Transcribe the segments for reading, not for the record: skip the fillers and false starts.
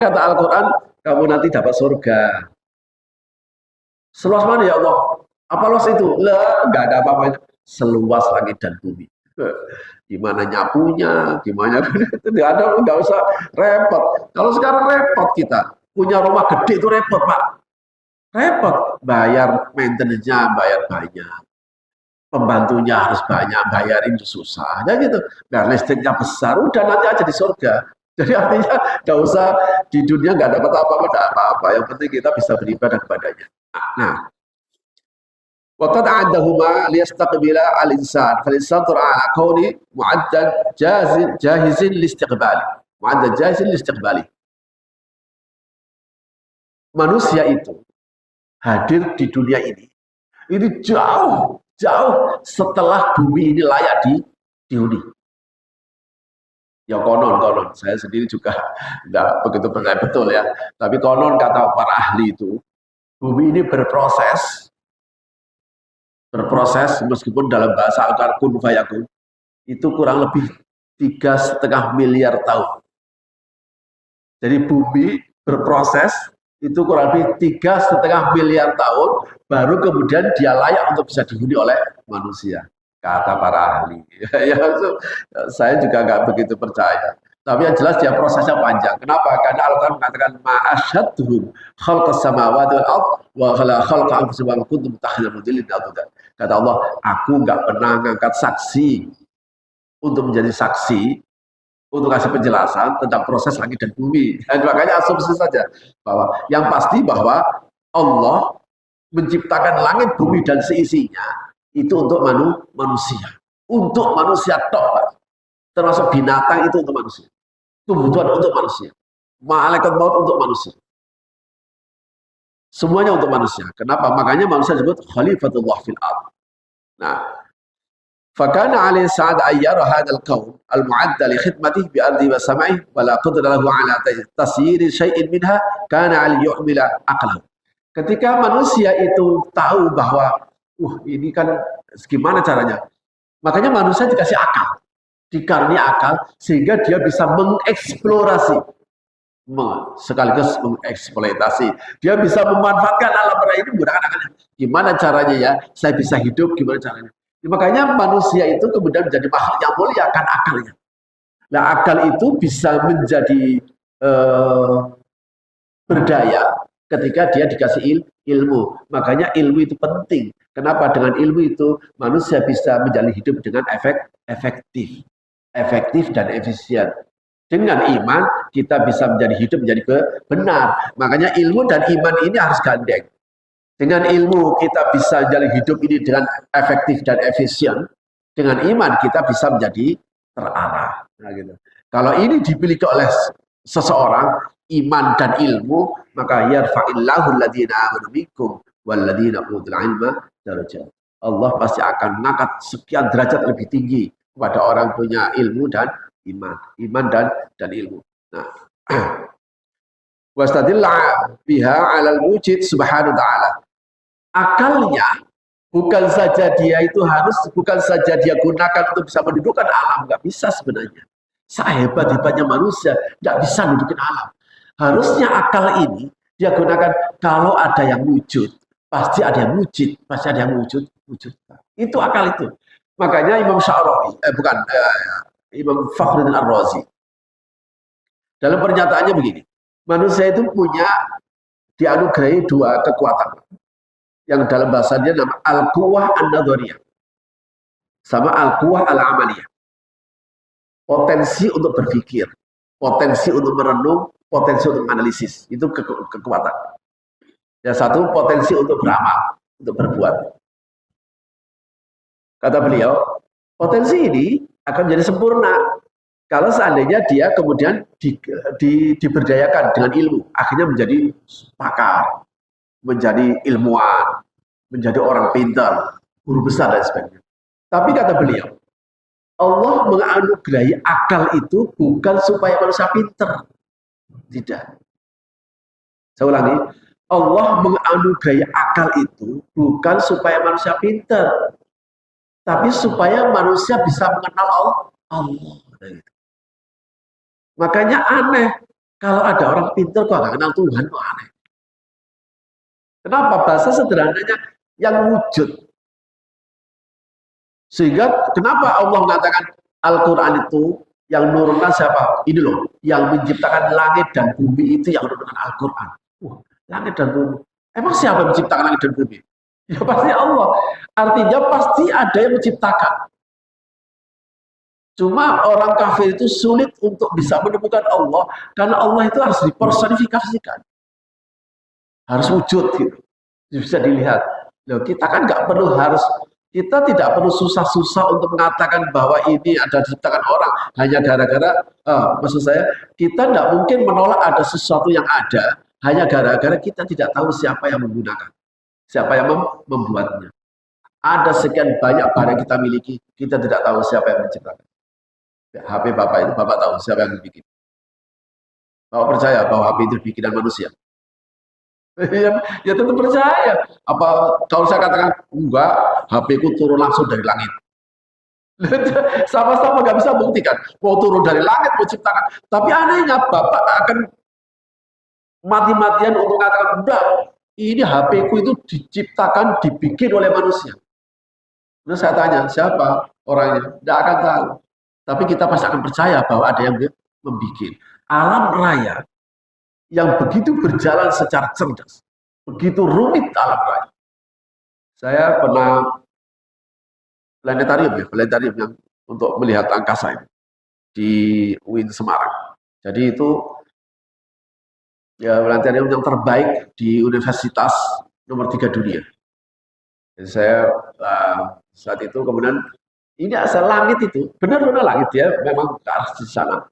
Kata Al-Quran, kamu nanti dapat surga. Seluas mana ya Allah? Apa luas itu? Lah, nggak ada apa-apanya. Seluas langit dan bumi. Gimana nyapunya, gimana itu nggak usah repot. Kalau sekarang repot kita punya rumah gede itu repot Pak, repot bayar maintenance-nya, bayar banyak, pembantunya harus banyak, bayarin susah, ya gitu. Biar listriknya besar, udah nanti aja di surga. Jadi artinya nggak usah di dunia nggak dapat apa-apa, nggak apa-apa. Yang penting kita bisa beribadah kepadanya. Nah, وقد عدهما ليستقبل الإنسان فالإنسان ترى على كونه معدل جاهز لاستقباله معدل جاهز لاستقباله. Manusia itu hadir di dunia ini jauh setelah bumi ini layak dihuni. Ya konon, saya sendiri juga tidak begitu percaya betul ya. Tapi konon kata para ahli itu, bumi ini berproses meskipun dalam bahasa Al-Quran kun fayakun itu kurang lebih 3,5 miliar tahun. Jadi bumi berproses itu kurang lebih 3,5 miliar tahun baru kemudian dia layak untuk bisa dihuni oleh manusia, kata para ahli. Ya, saya juga nggak begitu percaya. Tapi yang jelas dia prosesnya panjang. Kenapa? Karena Al-Quran mengatakan ma'asyadduhum khalqas samawati wal ardh wa khalqa anfusihim wa ma kuntum muttakhidhal mudillin. Kata Allah, aku nggak pernah ngangkat saksi untuk menjadi saksi untuk kasih penjelasan tentang proses langit dan bumi. Dan makanya asumsi saja bahwa yang pasti bahwa Allah menciptakan langit, bumi dan seisinya itu untuk manusia. Untuk manusia toh, termasuk binatang itu untuk manusia. Tumbuhan untuk manusia. Malaikat maut untuk manusia. Semuanya untuk manusia. Kenapa? Makanya manusia disebut khalifatullah fil ardh. Nah, فكان عليه سعد أن يرى هذا الكون المعد لخدمته بأرضه وسمعه ولا قدر له على تسيير شيء منها كان عليه يحمل عقله. Ketika manusia itu tahu bahwa ini kan gimana caranya, makanya manusia dikasih akal, dikaruniai akal sehingga dia bisa mengeksplorasi, sekaligus mengeksploitasi. Dia bisa memanfaatkan alam raya ini menggunakan akalnya. Gimana caranya ya? Saya bisa hidup, gimana caranya? Makanya manusia itu kemudian menjadi makhluk yang mulia kan akalnya. Nah, akal itu bisa menjadi berdaya ketika dia dikasih ilmu. Makanya ilmu itu penting. Kenapa? Dengan ilmu itu manusia bisa menjalani hidup dengan efektif dan efisien. Dengan iman kita bisa menjadi hidup menjadi benar. Makanya ilmu dan iman ini harus gandeng. Dengan ilmu kita bisa menjalani hidup ini dengan efektif dan efisien. Dengan iman kita bisa menjadi terarah. Nah, gitu. Kalau ini dimiliki oleh seseorang, iman dan ilmu, maka yarfa'illahu alladhina amanu minkum walladhina utul ilma darajat. Allah pasti akan mengangkat sekian derajat lebih tinggi kepada orang punya ilmu dan iman dan ilmu. Nah, wastadilla biha 'alal mujid subhanahu wa ta'ala. Akalnya bukan saja dia gunakan untuk bisa mendudukkan alam, nggak bisa sebenarnya. Sehebat-hebatnya manusia nggak bisa mendudukin alam. Harusnya akal ini dia gunakan kalau ada yang wujud, pasti ada yang wujud, wujud. Itu akal itu. Makanya Imam Sya'rawi, Imam Fakhruddin Ar-Razi dalam pernyataannya begini, manusia itu punya dianugerahi dua kekuatan yang dalam bahasanya nama al-quwah an-nadhariyah sama al-quwah al-amaliyah. Potensi untuk berpikir, potensi untuk merenung, potensi untuk analisis, itu kekuatan. Yang satu potensi untuk beramal, untuk berbuat. Kata beliau, potensi ini akan menjadi sempurna kalau seandainya dia kemudian diberdayakan dengan ilmu, akhirnya menjadi pakar, menjadi ilmuwan, menjadi orang pintar, guru besar dan sebagainya. Tapi kata beliau, Allah menganugerahi akal itu bukan supaya manusia pintar. Tidak. Saya ulangi, Allah menganugerahi akal itu bukan supaya manusia pintar, tapi supaya manusia bisa mengenal Allah. Makanya aneh Kalau ada orang pintar kok nggak kenal Tuhan, kok aneh. Kenapa? Bahasa sederhananya yang wujud. Sehingga kenapa Allah mengatakan Al-Quran itu yang menurunkan siapa? Ini loh, yang menciptakan langit dan bumi itu yang menurunkan Al-Quran. Langit dan bumi. Emang siapa yang menciptakan langit dan bumi? Ya pasti Allah. Artinya pasti ada yang menciptakan. Cuma orang kafir itu sulit untuk bisa menemukan Allah karena Allah itu harus dipersonifikasikan. Harus wujud gitu. Bisa dilihat. Loh, kita kan nggak perlu kita tidak perlu susah-susah untuk mengatakan bahwa ini ada diciptakan orang hanya gara-gara maksud saya kita tidak mungkin menolak ada sesuatu yang ada hanya gara-gara kita tidak tahu siapa yang menggunakan, siapa yang membuatnya. Ada sekian banyak barang kita miliki, kita tidak tahu siapa yang menciptakan. HP Bapak itu Bapak tahu siapa yang bikin. Bapak percaya bahwa HP itu bikinan manusia? Ya tentu percaya. Apa kalau saya katakan enggak, HP ku turun langsung dari langit. Sama-sama nggak bisa buktikan. Mau turun dari langit, mau ciptakan. Tapi anehnya Bapak akan mati-matian untuk mengatakan enggak. Ini HP ku itu diciptakan, dibikin oleh manusia. Nah saya tanya siapa orangnya? Tidak akan tahu. Tapi kita pasti akan percaya bahwa ada yang membuat. Alam raya yang begitu berjalan secara cerdas, begitu rumit alam raya. Saya pernah planetarium yang untuk melihat angkasa ini di UIN Semarang. Jadi itu ya planetarium yang terbaik di universitas nomor 3 dunia. Jadi saya saat itu kemudian ini asal langit itu benar-benar langit ya, memang ke arah di sana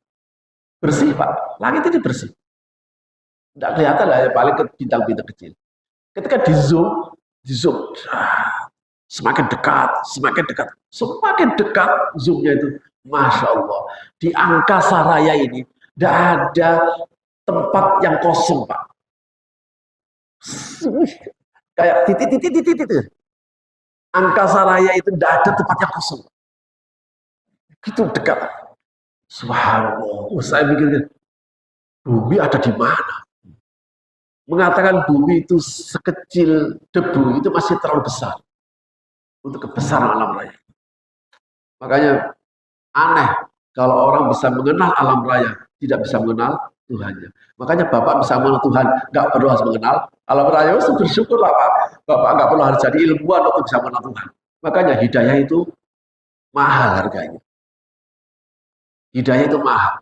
bersih Pak, langit itu bersih. Tidak kelihatan lah ya, paling ke bintang-bintang kecil. Ketika di zoom, semakin dekat zoomnya itu, masya Allah. Di angkasa raya ini tidak ada tempat yang kosong Pak. Kayak titik. Angkasa raya itu tidak ada tempat yang kosong. Gitu dekat. Subhanallah. Saya mikirnya, bumi ada di mana? Mengatakan bumi itu sekecil debu itu masih terlalu besar untuk kebesaran alam raya. Makanya aneh kalau orang bisa mengenal alam raya tidak bisa mengenal Tuhannya. Makanya Bapak bisa mengenal Tuhan, nggak perlu harus mengenal alam raya. Bersyukurlah Pak, Bapak nggak perlu harus jadi ilmuwan untuk bisa mengenal Tuhan. Makanya hidayah itu mahal harganya. Hidayah itu mahal.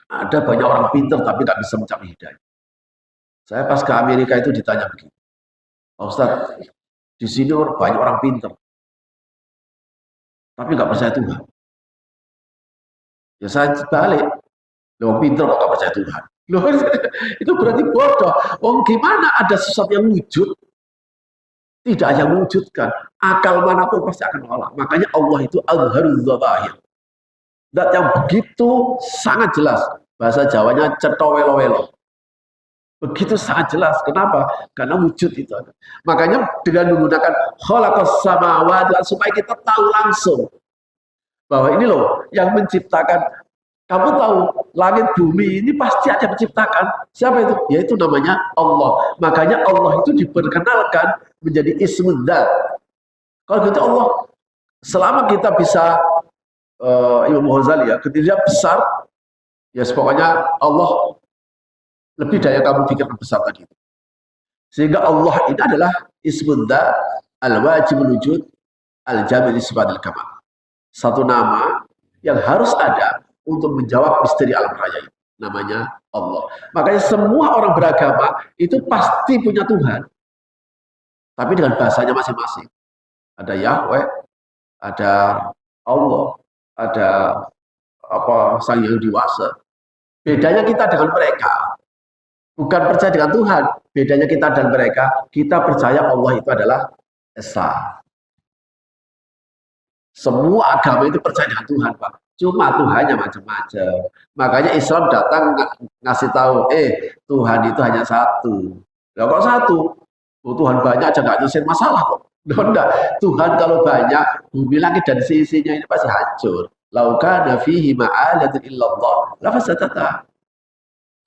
Ada banyak orang pintar tapi nggak bisa mencapai hidayah. Saya pas ke Amerika itu ditanya begini, Pak Ustadz, di sini banyak orang pintar, tapi nggak percaya Tuhan. Ya saya balik, loh pintar kok nggak percaya Tuhan. Loh, itu berarti bodoh. Oh gimana ada sesuatu yang wujud, tidak ada yang mewujudkan. Akal manapun pasti akan menolak. Makanya Allah itu al-harul zawahir. Dat yang begitu sangat jelas. Bahasa Jawanya cetowelo-welo. Begitu sangat jelas. Kenapa? Karena wujud itu ada. Makanya dengan menggunakan khalaqas samawati supaya kita tahu langsung bahwa ini loh yang menciptakan. Kamu tahu langit bumi ini pasti ada menciptakan. Siapa itu? Yaitu namanya Allah. Makanya Allah itu diperkenalkan menjadi ismul dzat. Kalau gitu Allah, selama kita bisa Imam Ghazali ya, ketika besar, ya pokoknya Allah lebih dari yang kamu pikirkan besar tadi. Sehingga Allah ini adalah ismul dzat al-wajibul wujud al-jami' li sifatil kamal. Satu nama yang harus ada untuk menjawab misteri alam raya ini. Namanya Allah. Makanya semua orang beragama itu pasti punya Tuhan. Tapi dengan bahasanya masing-masing. Ada Yahweh, ada Allah, ada Sang Yang Diwasa. Bedanya kita dengan mereka bukan percaya dengan Tuhan. Bedanya kita dan mereka, kita percaya Allah itu adalah Esa. Semua agama itu percaya dengan Tuhan, Pak. Cuma Tuhannya macam-macam. Makanya Islam datang ngasih tahu, Tuhan itu hanya satu. Lah kok satu? Oh, Tuhan banyak aja nggak nyelesain masalah kok. Enggak. Tuhan kalau banyak, bumi langit dan sisinya ini pasti hancur. Laukana fihi ma'alatun illallah la fasadata.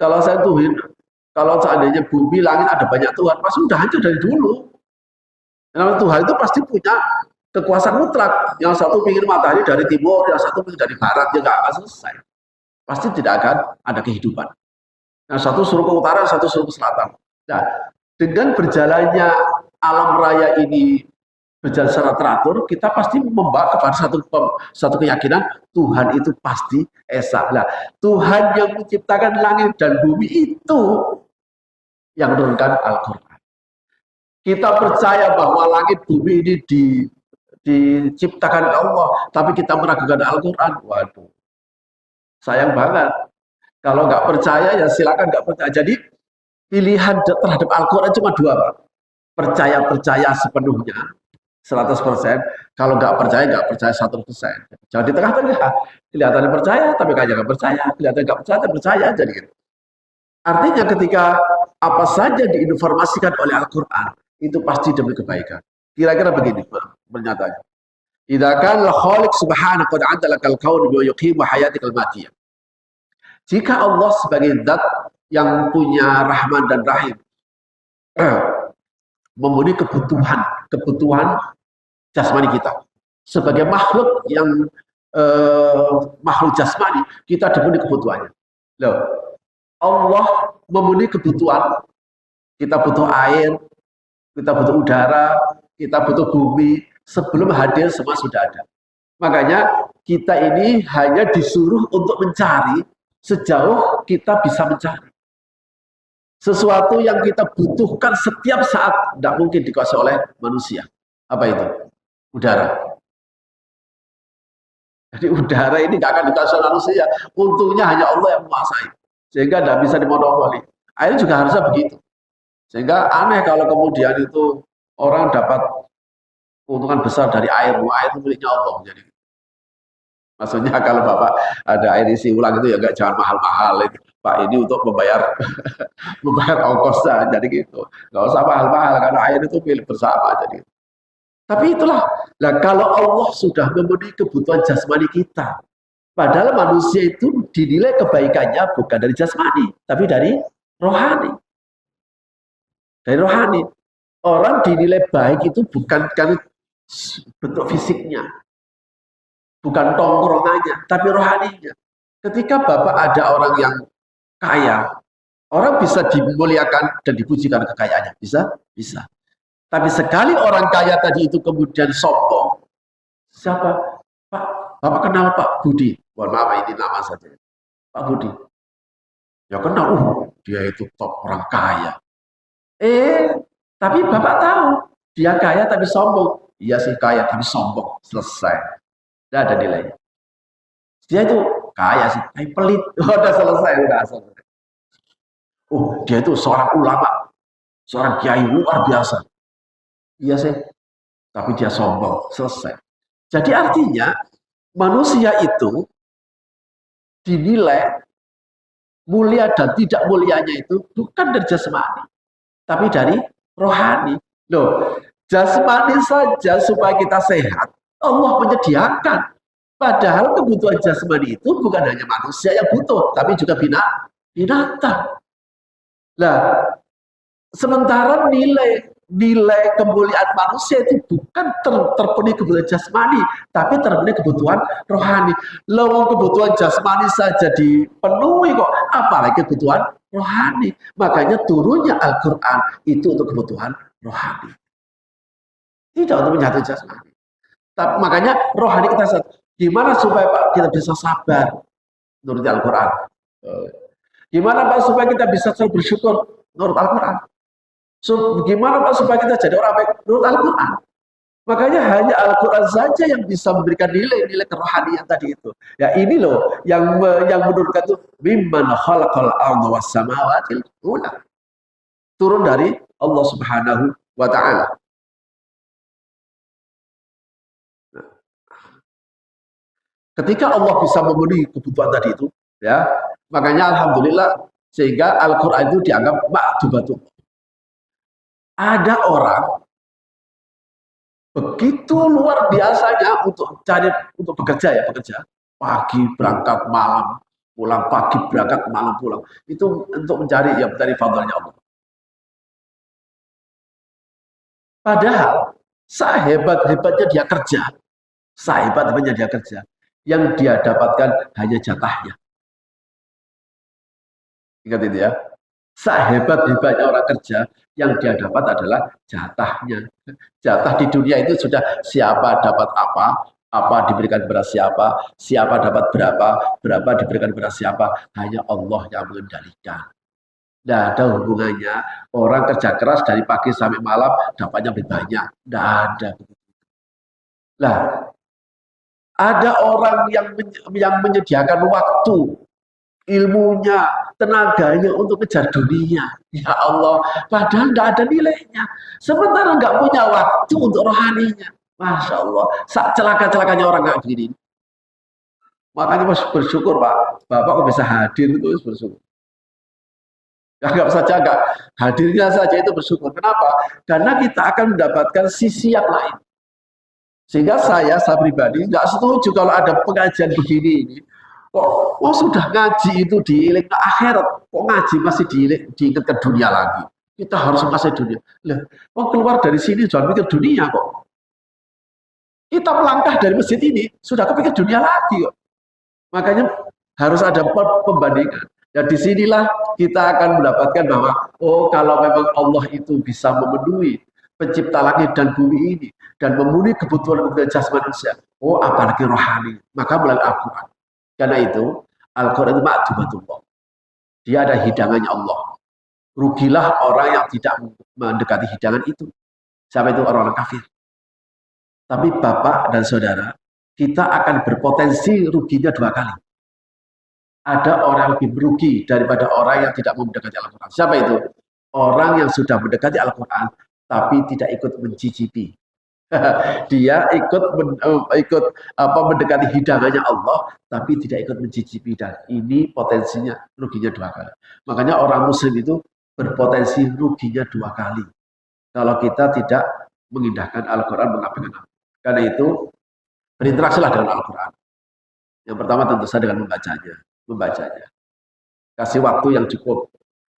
Kalau saya tuhin, kalau seandainya bumi, langit ada banyak Tuhan, pasti udah hancur dari dulu. Karena Tuhan itu pasti punya kekuasaan mutlak. Yang satu ingin matahari dari timur, yang satu ingin dari barat, ya nggak akan selesai. Pasti tidak akan ada kehidupan. Yang satu suruh ke utara, yang satu suruh ke selatan. Nah, dengan berjalannya alam raya ini berjalan secara teratur, kita pasti membawa kepada satu keyakinan Tuhan itu pasti esa. Nah, Tuhan yang menciptakan langit dan bumi itu yang menurunkan Al-Quran. Kita percaya bahwa langit bumi ini diciptakan Allah, tapi kita meragukan Al-Quran. Waduh, sayang banget. Kalau nggak percaya ya silakan nggak percaya. Jadi pilihan terhadap Al-Quran cuma dua, Pak. Percaya sepenuhnya 100%, kalau nggak percaya 100%. Jangan di tengah-tengah, kelihatannya percaya tapi kayaknya nggak percaya, kelihatan nggak percaya tapi percaya aja gitu. Artinya ketika apa saja diinformasikan oleh Al-Quran itu pasti demi kebaikan. Kira-kira begini pernyataannya. Idza kana al-khaliq subhanahu qad adala kal-kaun wa yuqimu hayatikal matiyah. Jika Allah sebagai zat yang punya rahman dan rahim memenuhi kebutuhan jasmani kita. Sebagai makhluk yang makhluk jasmani, kita dipenuhi kebutuhannya. Loh, Allah memenuhi kebutuhan. Kita butuh air, kita butuh udara, kita butuh bumi. Sebelum hadir semua sudah ada. Makanya kita ini hanya disuruh untuk mencari sejauh kita bisa mencari. Sesuatu yang kita butuhkan setiap saat tidak mungkin dikuasai oleh manusia. Apa itu? Udara. Jadi udara ini nggak akan dikuasai manusia. Untungnya hanya Allah yang menguasai. Sehingga tidak bisa dimonopoli. Air juga harusnya begitu. Sehingga aneh kalau kemudian itu orang dapat keuntungan besar dari air. Air itu miliknya Allah. Jadi, maksudnya kalau Bapak ada air isi ulang itu ya nggak jangan mahal-mahal. Pak ini untuk membayar ongkos saja, jadi gitu. Nggak usah mahal-mahal karena air itu milik bersama. Jadi. Tapi itulah, nah kalau Allah sudah memenuhi kebutuhan jasmani kita, padahal manusia itu dinilai kebaikannya bukan dari jasmani, tapi dari rohani. Dari rohani. Orang dinilai baik itu bukan karena bentuk fisiknya, bukan tongkrongannya, tapi rohaninya. Ketika Bapak ada orang yang kaya, orang bisa dimuliakan dan dipujikan kekayaannya. Bisa? Bisa. Tapi sekali orang kaya tadi itu kemudian sombong, siapa? Pak, Bapak kenal Pak Budi? Mohon maaf, ini nama saja. Pak Budi. Ya kenal, dia itu top orang kaya. Tapi Bapak tahu, dia kaya tapi sombong. Iya sih kaya tapi sombong. Selesai. Tidak ada nilainya. Dia itu kaya sih, tapi pelit. Udah selesai, udah selesai. Oh, dia itu seorang ulama, seorang kiai luar biasa. Iya sih, tapi dia sombong. Selesai. Jadi artinya manusia itu dinilai mulia dan tidak mulianya itu bukan dari jasmani, tapi dari rohani. Loh, jasmani saja supaya kita sehat, Allah menyediakan. Padahal kebutuhan jasmani itu bukan hanya manusia yang butuh, tapi juga binatang. Nah, sementara nilai kemuliaan manusia itu bukan terpenuhi kebutuhan jasmani, tapi terpenuhi kebutuhan rohani. Lalu kebutuhan jasmani saja dipenuhi kok, apalagi kebutuhan rohani. Makanya turunnya Al-Quran itu untuk kebutuhan rohani, tidak untuk menyatu jasmani. Tapi makanya rohani kita gimana supaya Pak kita bisa sabar menurut Al-Quran? Gimana Pak supaya kita bisa selalu bersyukur menurut Al-Quran? Gimana Pak supaya kita jadi orang baik menurut Al-Quran? Makanya hanya Al-Quran saja yang bisa memberikan nilai-nilai kerohanian tadi itu. Ya ini loh yang menurutkan itu mimman khalaqal arda was samawati ula. Turun dari Allah Subhanahu wa taala. Ketika Allah bisa memenuhi kebutuhan tadi itu, ya, makanya alhamdulillah sehingga Al-Quran itu dianggap ma'dubatun. Ada orang begitu luar biasanya untuk bekerja pagi berangkat malam pulang pagi berangkat malam pulang. Itu untuk mencari fadlnya Allah. Padahal sehebat-hebatnya dia kerja, sehebat-hebatnya dia kerja, yang dia dapatkan hanya jatahnya. Ingat itu ya. Sehebat-hebatnya orang kerja, yang dia dapat adalah jatahnya. Jatah di dunia itu sudah siapa dapat apa diberikan kepada siapa, siapa dapat berapa diberikan kepada siapa, hanya Allah yang mengendalikan. Tidak ada hubungannya orang kerja keras dari pagi sampai malam dapatnya lebih banyak. Tidak ada. Lah, ada orang yang menyediakan waktu, ilmunya, tenaganya untuk kejar dunia. Ya Allah, padahal tidak ada nilainya. Sementara nggak punya waktu untuk rohaninya. Masya Allah, saat celaka-celakanya orang nggak begini. Makanya mas bersyukur Pak, Bapak kok bisa hadir itu bersyukur. Anggap saja enggak, hadirnya saja itu bersyukur. Kenapa? Karena kita akan mendapatkan sisi yang lain. Sehingga saya pribadi nggak setuju kalau ada pengajian begini ini. Kok sudah ngaji itu diiling ke akhirat, kok ngaji masih diingat ke dunia lagi. Kita harus menguasai dunia. Loh, keluar dari sini jangan mikir dunia kok. Kita melangkah dari masjid ini sudah kepikir dunia lagi kok. Makanya harus ada pembandingan. Ya disinilah kita akan mendapatkan bahwa kalau memang Allah itu bisa memenuhi pencipta langit dan bumi ini dan memenuhi kebutuhan jasmani manusia, apalagi rohani, maka melalui Al-Quran. Karena itu Al-Quran itu ma'dubatullah, dia ada hidangannya Allah. Rugilah orang yang tidak mendekati hidangan itu. Siapa itu? Orang-orang kafir. Tapi Bapak dan Saudara, kita akan berpotensi ruginya dua kali. Ada orang yang lebih merugi daripada orang yang tidak mendekati Al-Quran. Siapa itu? Orang yang sudah mendekati Al-Quran tapi tidak ikut mencicipi. Dia ikut mendekati hidangannya Allah tapi tidak ikut mencicipi, dan ini potensinya ruginya dua kali. Makanya orang muslim itu berpotensi ruginya dua kali kalau kita tidak mengindahkan Al-Quran, mengabaikan Al-Quran. Karena itu berinteraksilah dengan Al-Quran. Yang pertama tentu saja dengan membacanya. Kasih waktu yang cukup.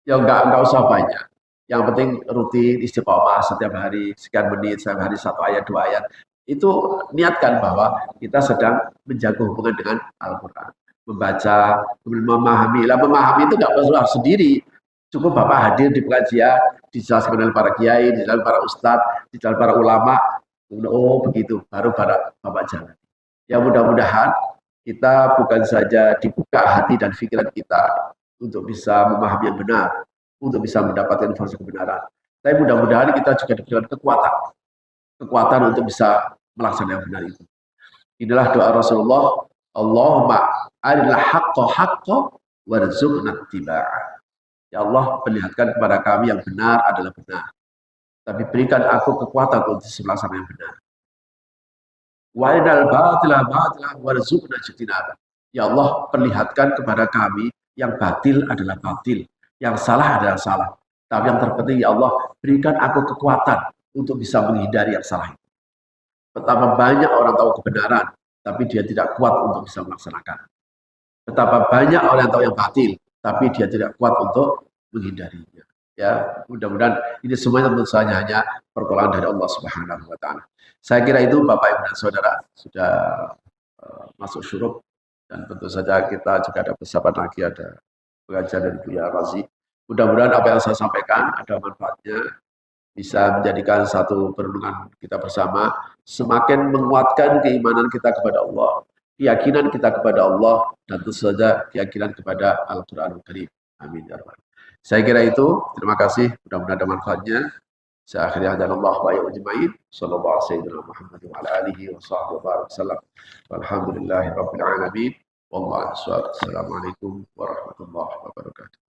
Ya enggak usah banyak. Yang penting rutin istiqomah setiap hari sekian menit, setiap hari 1 ayat 2 ayat. Itu niatkan bahwa kita sedang menjaga hubungan dengan Al-Quran. Membaca, memahami. Memahami itu enggak perlu sendiri. Cukup Bapak hadir di pengajian, dijelaskan oleh para kiai, dijelaskan para ustadz, dijelaskan para ulama. Begitu, baru Bapak jalan. Ya mudah-mudahan kita bukan saja dibuka hati dan pikiran kita untuk bisa memahami yang benar, untuk bisa mendapatkan informasi kebenaran. Tapi mudah-mudahan kita juga diberikan kekuatan untuk bisa melaksanakan yang benar itu. Inilah doa Rasulullah, Allahumma arinal haqqa haqqa warzuqna ittiba'ah. Ya Allah, perlihatkan kepada kami yang benar adalah benar, tapi berikan aku kekuatan untuk melaksanakan yang benar. Wa'idal batilah warzuqna ijtinabah. Ya Allah, perlihatkan kepada kami yang batil adalah batil, yang salah adalah salah. Tapi yang terpenting ya Allah, berikan aku kekuatan untuk bisa menghindari yang salah itu. Betapa banyak orang tahu kebenaran, tapi dia tidak kuat untuk bisa melaksanakan. Betapa banyak orang yang tahu yang batil, tapi dia tidak kuat untuk menghindarinya. Ya, mudah-mudahan ini semuanya tentu saja hanya pertolongan dari Allah Subhanahu wa taala. Saya kira itu Bapak Ibu dan Saudara sudah masuk syuruk, dan tentu saja kita juga ada persiapan lagi, ada pengajian dari Buya Razi. Mudah-mudahan apa yang saya sampaikan ada manfaatnya, bisa menjadikan satu perenungan kita bersama, semakin menguatkan keimanan kita kepada Allah, keyakinan kita kepada Allah, dan tentu saja keyakinan kepada Al-Quranul Karim. Amin ya rabbal alamin. Saya kira itu, terima kasih, mudah-mudahan ada manfaatnya. Saya akhiri hadanallah wa ya'ujmain. Sallallahu alaihi wa alihi wa sahbihi wa sallam. Walhamdulillahi rabbil alamin. Wallahu a'lam. Assalamualaikum warahmatullahi wabarakatuh.